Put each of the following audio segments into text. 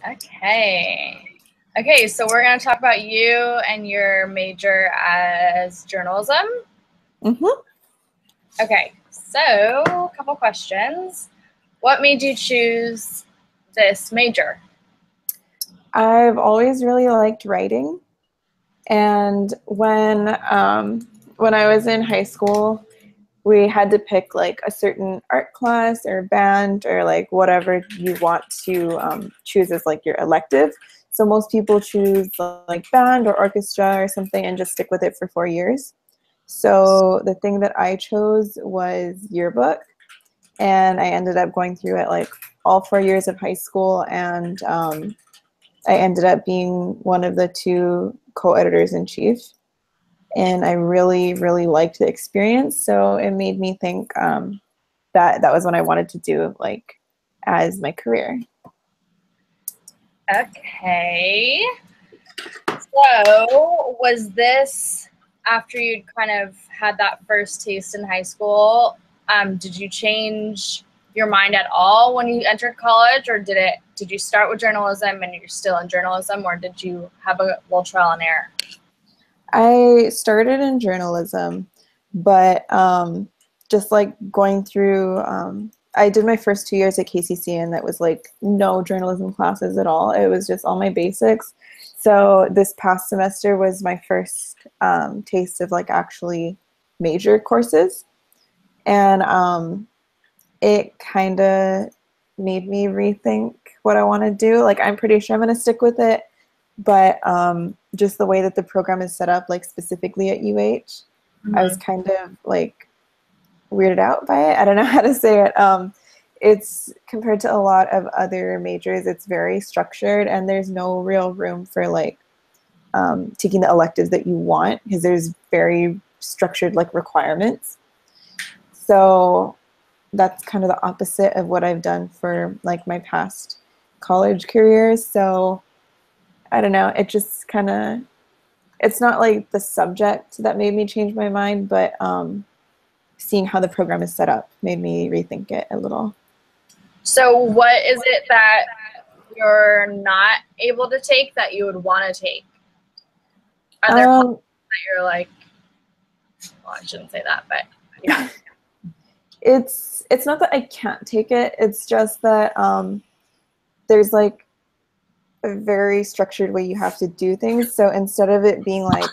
Okay. Okay, so we're going to talk about you and your major as journalism. Mm-hmm. Okay, so a couple questions. What made you choose this major? I've always really liked writing, and when I was in high school, we had to pick like a certain art class or band or like whatever you want to choose as like your elective. So most people choose like band or orchestra or something and just stick with it for 4 years. So the thing that I chose was yearbook, and I ended up going through it like all 4 years of high school, and I ended up being one of the two co-editors in chief, and I really, really liked the experience. So it made me think that was what I wanted to do, like, as my career. Okay. So, was this after you'd kind of had that first taste in high school? Did you change your mind at all when you entered college, or did you start with journalism and you're still in journalism, or did you have a little trial and error? I started in journalism, but just like going through, I did my first 2 years at KCC, and that was like no journalism classes at all. It was just all my basics. So this past semester was my first taste of like actually major courses, and it kind of made me rethink what I want to do. Like I'm pretty sure I'm going to stick with it, but just the way that the program is set up, like specifically at UH, I was kind of like weirded out by it. I don't know how to say it. It's compared to a lot of other majors, it's very structured, and there's no real room for like taking the electives that you want, because there's very structured like requirements. So that's kind of the opposite of what I've done for like my past college careers. So I don't know, it just kind of, it's not like the subject that made me change my mind, but seeing how the program is set up made me rethink it a little. So, what is it that you're not able to take that you would want to take? Are there classes that you're like, well, I shouldn't say that, but yeah. It's not that I can't take it. It's just that there's like a very structured way you have to do things. So instead of it being like,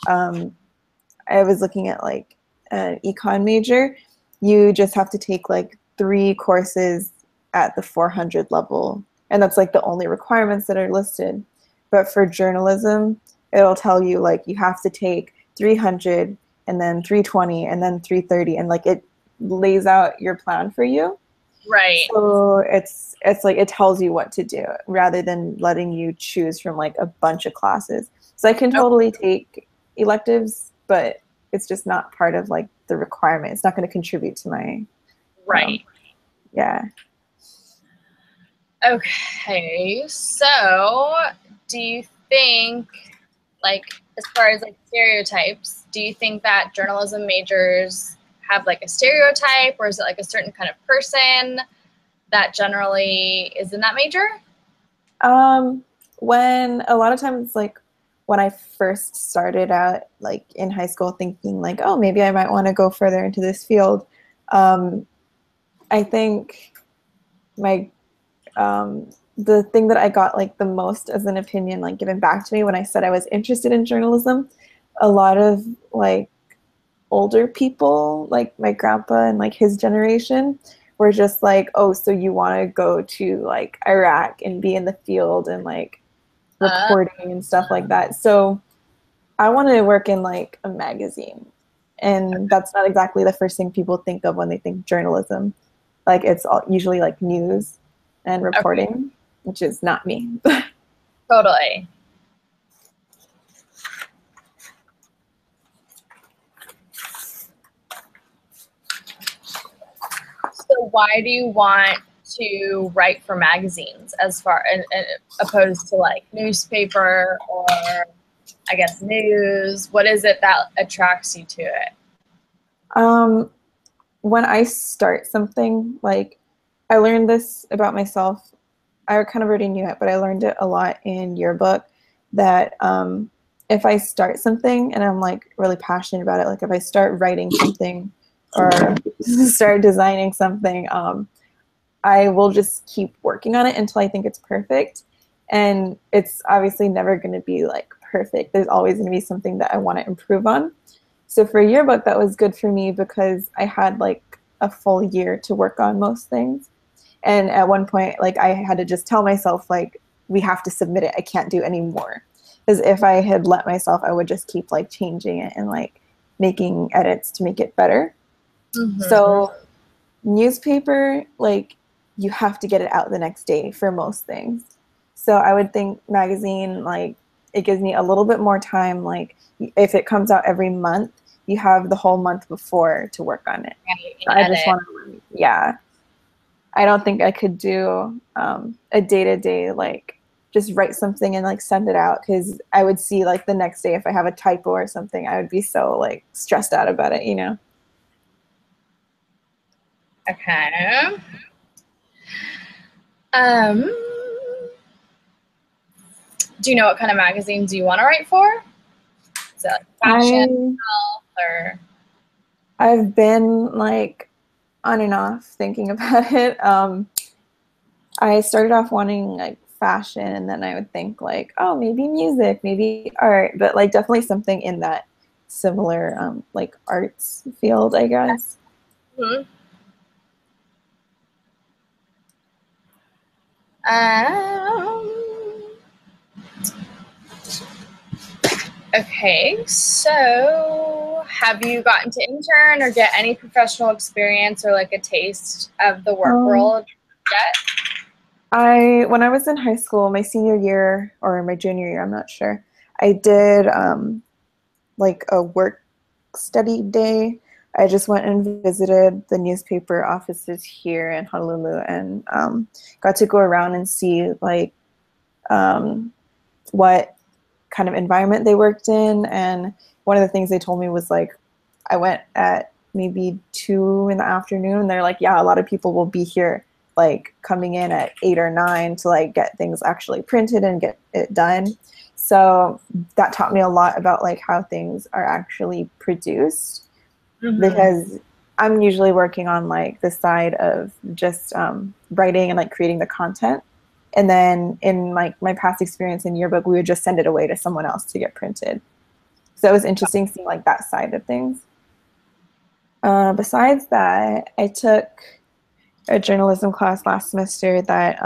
I was looking at like an econ major, you just have to take like 3 courses at the 400 level, and that's like the only requirements that are listed. But for journalism, it'll tell you like you have to take 300 and then 320 and then 330, and like it lays out your plan for you. Right. So it's like it tells you what to do rather than letting you choose from like a bunch of classes. So I can totally take electives, but it's just not part of like the requirement. It's not going to contribute to my right. Yeah. Okay, so do you think, like, as far as like stereotypes, do you think that journalism majors have like a stereotype, or is it like a certain kind of person that generally is in that major? When a lot of times, like when I first started out, like in high school, thinking like, oh, maybe I might want to go further into this field. I think my the thing that I got like the most as an opinion like given back to me when I said I was interested in journalism, a lot of like older people, like my grandpa and like his generation, were just like, oh, so you want to go to like Iraq and be in the field and like reporting and stuff like that. So I want to work in like a magazine, and that's not exactly the first thing people think of when they think journalism. Like it's usually like news and reporting, which is not me. Totally. So why do you want to write for magazines as far as opposed to like newspaper or I guess news? What is it that attracts you to it? When I start something, like I learned this about myself I kind of already knew it, but I learned it a lot in yearbook that if I start something and I'm like really passionate about it, like if I start writing something or start designing something, I will just keep working on it until I think it's perfect. And it's obviously never going to be like perfect. There's always going to be something that I want to improve on. So for a yearbook, that was good for me because I had like a full year to work on most things. And at one point, like I had to just tell myself, like, we have to submit it. I can't do any more. Because if I had let myself, I would just keep like changing it and like making edits to make it better. Mm-hmm. So newspaper, like you have to get it out the next day for most things. So I would think magazine, like it gives me a little bit more time. Like if it comes out every month, you have the whole month before to work on it. So I just want to, yeah. I don't think I could do a day-to-day, like just write something and like send it out, because I would see like the next day if I have a typo or something, I would be so like stressed out about it, you know? Okay. Do you know what kind of magazines you want to write for? Is it like fashion, health, or? I've been like on and off thinking about it. I started off wanting like fashion, and then I would think like, oh, maybe music, maybe art, but like definitely something in that similar like arts field, I guess. Mm-hmm. Okay, so have you gotten to intern or get any professional experience or like a taste of the work world yet? When I was in high school, my senior year or my junior year, I'm not sure, I did like a work study day. I just went and visited the newspaper offices here in Honolulu and got to go around and see like what kind of environment they worked in. And one of the things they told me was like, I went at maybe 2 in the afternoon. They're like, yeah, a lot of people will be here like coming in at 8 or 9 to like get things actually printed and get it done. So that taught me a lot about like how things are actually produced, because I'm usually working on like the side of just writing and like creating the content. And then in my past experience in yearbook, we would just send it away to someone else to get printed. So it was interesting seeing like that side of things. Besides that, I took a journalism class last semester that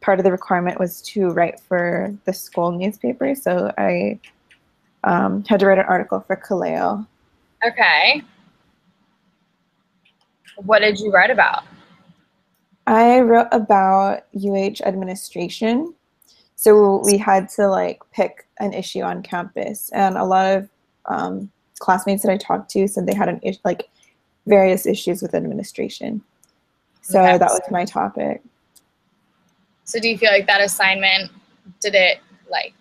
part of the requirement was to write for the school newspaper. So I had to write an article for Kaleo. Okay. What did you write about? I wrote about UH administration. So we had to like pick an issue on campus, and a lot of classmates that I talked to said they had like various issues with administration. So Okay. that was my topic. So do you feel like that assignment, did it like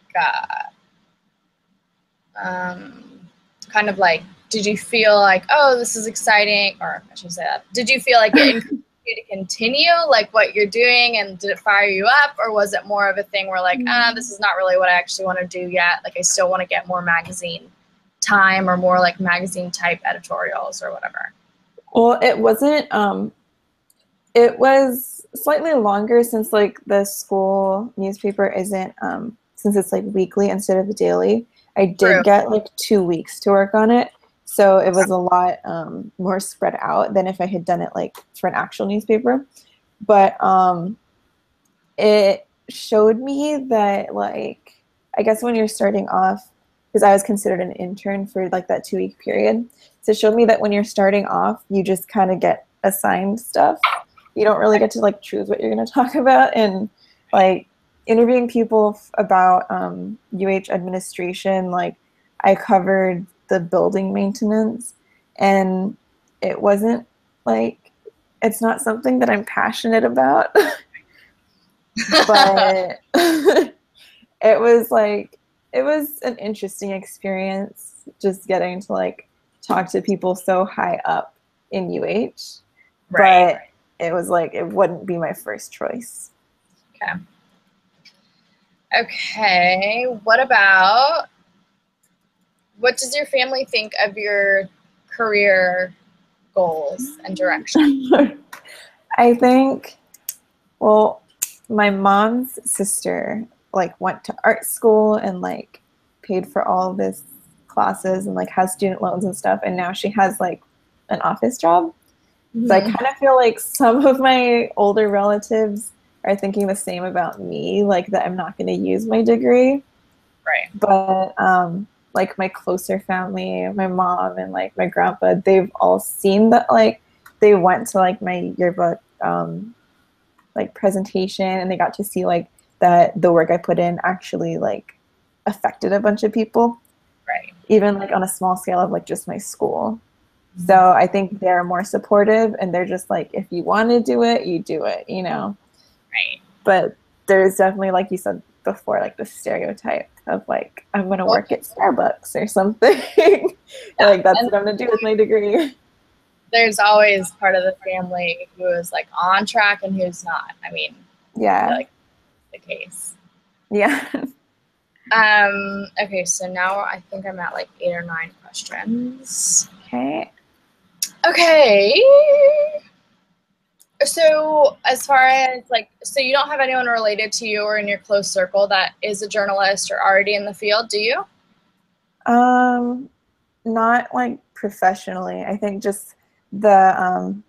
kind of like, did you feel like, oh, this is exciting, or I should say that, did you feel like it encouraged you to continue like what you're doing, and did it fire you up, or was it more of a thing where like, this is not really what I actually want to do yet, like I still want to get more magazine time or more like magazine type editorials or whatever? Well, it wasn't, it was slightly longer since like the school newspaper isn't, since it's like weekly instead of daily. I did get like 2 weeks to work on it. So it was a lot more spread out than if I had done it like for an actual newspaper. But it showed me that like, I guess when you're starting off, because I was considered an intern for like that 2-week period. So it showed me that when you're starting off, you just kind of get assigned stuff. You don't really get to like choose what you're going to talk about. And like interviewing people about UH administration, like I covered the building maintenance, and it wasn't like, it's not something that I'm passionate about. But it was like, it was an interesting experience just getting to like talk to people so high up in UH. But it was like, it wouldn't be my first choice. Okay. Okay. What does your family think of your career goals and direction? I think, well, my mom's sister like went to art school and like paid for all this classes and like has student loans and stuff, and now she has like an office job. So I kind of feel like some of my older relatives are thinking the same about me, like that I'm not going to use my degree. Right. But like my closer family, my mom and like my grandpa, they've all seen that, like they went to like my yearbook like presentation, and they got to see like that the work I put in actually like affected a bunch of people. Right. Even like on a small scale of like just my school. So I think they're more supportive, and they're just like, if you want to do it, you do it, you know? Right. But there's definitely, like you said before, like the stereotype of like, I'm going to work at Starbucks or something. Like, that's what I'm going to do with my degree. There's always part of the family who is like on track and who's not. I mean, Yeah. like the case. Yeah. Okay, so now I think I'm at like 8 or 9 questions. Okay. Okay. So as far as like, so you don't have anyone related to you or in your close circle that is a journalist or already in the field, do you? Not like professionally. I think just the aunt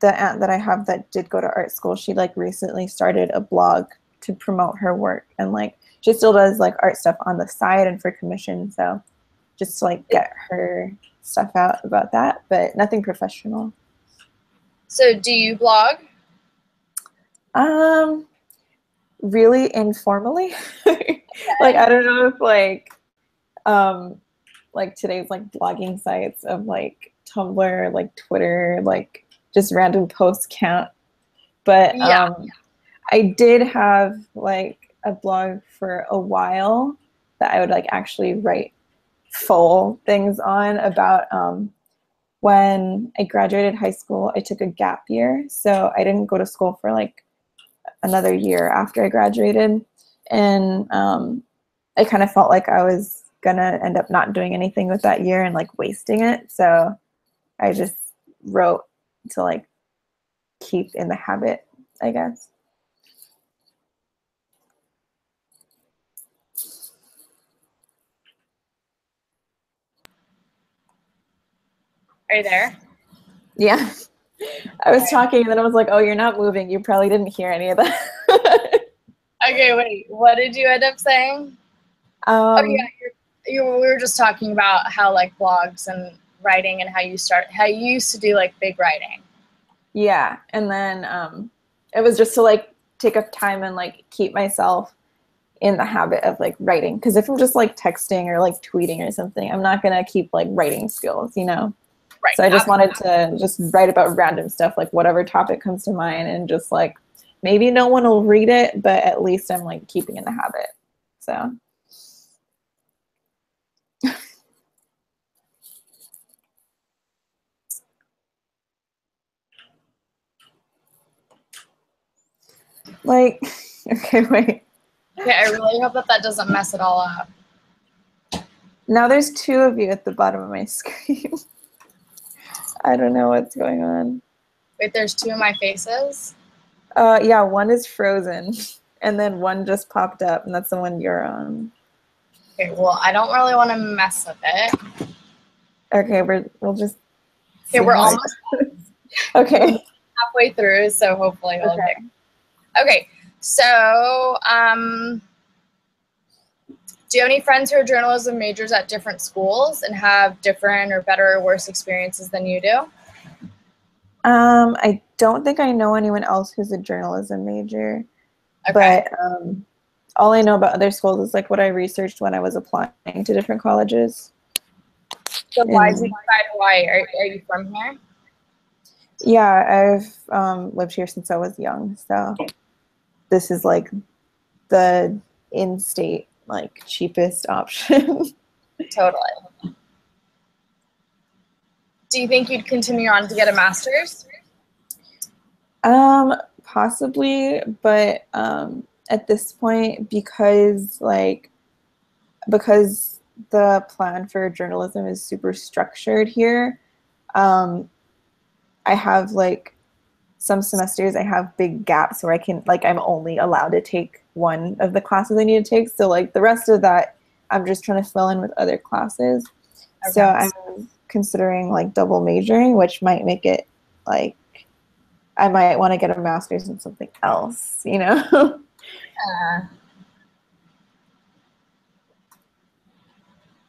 that I have that did go to art school, she like recently started a blog to promote her work, and like she still does like art stuff on the side and for commission. So just to like get her stuff out about that, but nothing professional. So do you blog? Really informally. Like I don't know if like today's like blogging sites of like Tumblr, like Twitter, like just random posts count. But Yeah. I did have like a blog for a while that I would like actually write full things on about when I graduated high school. I took a gap year, so I didn't go to school for like another year after I graduated, and I kind of felt like I was gonna end up not doing anything with that year and like wasting it. So I just wrote to like keep in the habit, I guess. Are you there? Yeah. I was talking and then I was like, oh, you're not moving. You probably didn't hear any of that. Okay, wait. What did you end up saying? Oh yeah, we were just talking about how like blogs and writing and how you used to do like big writing. Yeah. And then it was just to like take up time and like keep myself in the habit of like writing. Because if I'm just like texting or like tweeting or something, I'm not gonna keep like writing skills, you know? Right. So I just wanted to just write about random stuff, like whatever topic comes to mind, and just like maybe no one will read it, but at least I'm like keeping in the habit. So like, okay, wait. Okay, I really hope that doesn't mess it all up. Now there's 2 of you at the bottom of my screen. I don't know what's going on. Wait, there's 2 of my faces? Yeah, one is frozen, and then one just popped up, and that's the one you're on. Okay, well, I don't really want to mess with it. Okay, we'll just. Okay, we're almost okay. halfway through, so hopefully we'll okay. Okay, so do you have any friends who are journalism majors at different schools and have different or better or worse experiences than you do? I don't think I know anyone else who's a journalism major, okay. But all I know about other schools is like what I researched when I was applying to different colleges. So why did you decide Hawaii? Are you from here? Yeah, I've lived here since I was young, so this is like the in-state, like cheapest option. Totally. Do you think you'd continue on to get a master's? Possibly, but at this point, because the plan for journalism is super structured here, um, I have like some semesters I have big gaps where I can like I'm only allowed to take one of the classes I need to take. So like the rest of that, I'm just trying to fill in with other classes. So Okay. I'm considering like double majoring, which might make it like I might want to get a master's in something else, you know?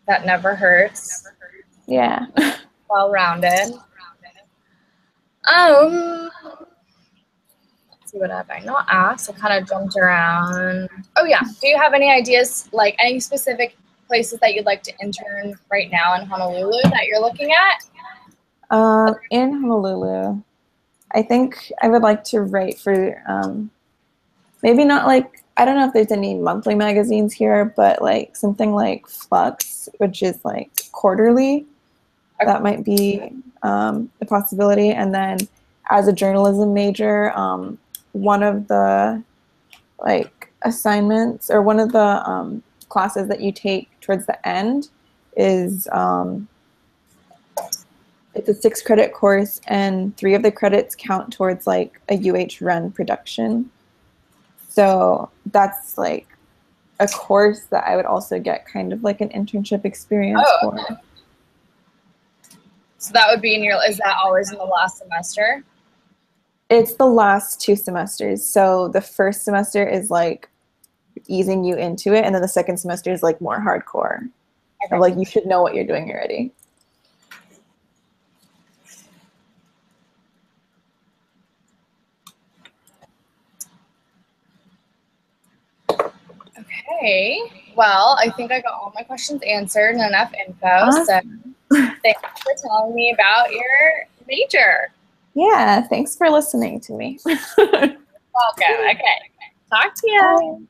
That never hurts. Yeah. Well-rounded. Let's see what have I not asked. I kind of jumped around. Oh yeah. Do you have any ideas, like any specific places that you'd like to intern right now in Honolulu that you're looking at? In Honolulu, I think I would like to write for maybe not like I don't know if there's any monthly magazines here, but like something like Flux, which is like quarterly. Okay. That might be a possibility. And then as a journalism major, one of the like assignments or one of the classes that you take towards the end is it's a 6 credit course, and 3 of the credits count towards like a UH run production. So that's like a course that I would also get kind of like an internship experience for. Okay. So that would be is that always in the last semester? It's the last 2 semesters. So the first semester is like easing you into it, and then the second semester is like more hardcore. Okay. Like you should know what you're doing already. Okay. Well, I think I got all my questions answered and enough info. Awesome. So thanks for telling me about your major. Yeah, thanks for listening to me. Welcome. Okay. Talk to you. Bye.